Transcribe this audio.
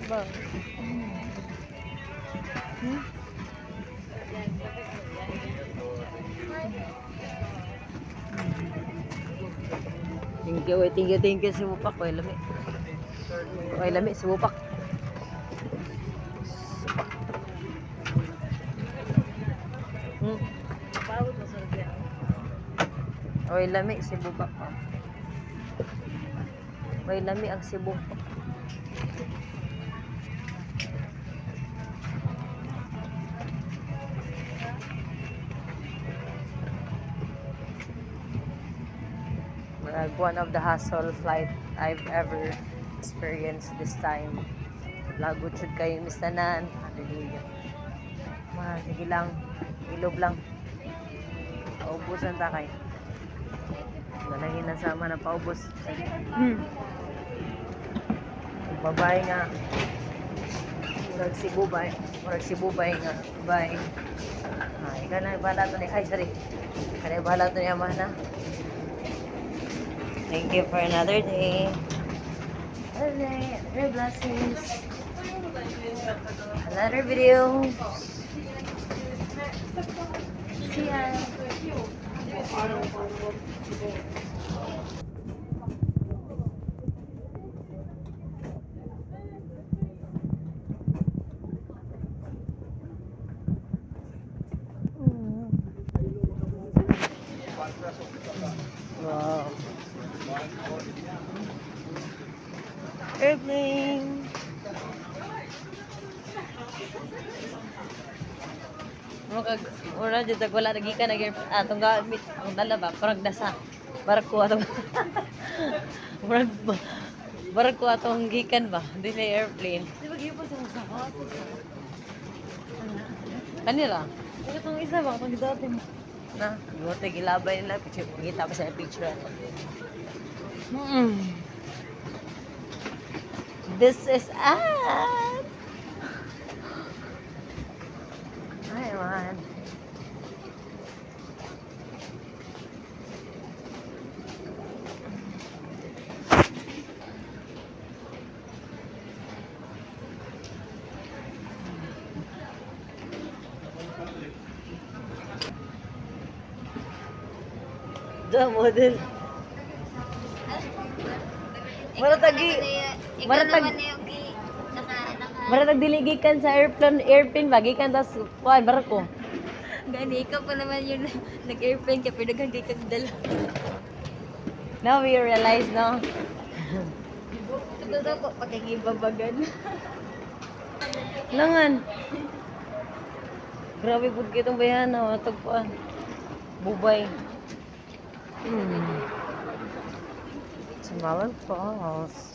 Ba? Hmm? Thank you si Bupak. Koy lami. Koy lami si Bupak. Hmm? Koy lami si Bupak. Koy lami ang si Bupak. One of the hassle flight I've ever experienced this time. Lagot should kayo mistanan. Hallelujah. Sige lang. Ilob lang. Paubusan ta kay. Nalangin na sama na paubos. Babay nga. Murag si Bubay nga. Bye. Ikaw na bahala to ni. Ay, sorry. Ikaw na bahala to ni Amana. Thank you for another day. Another blessings. Another video. See ya. Wow. Airplane. Ora dito wala lagi ka atong gamit ang dala ba parang nasa barko atong barko atong gikan ba dili airplane di ba gyud sa usaha kanira itong isa ba pag dati na gote gilabay nila picture kita pa sa picture This is at Hi, man. The model. Maratag diligikan sa airplane bagikan tas kuan barko. Gani, ikaw pa naman yun nag-airplane ka, pero naghan kay kagdala. Now we realize, no? Ito daw po, pagkagibabagan. Langan. Grabe po kitong bayana, matagpuan. Bubay. Samalan Falls.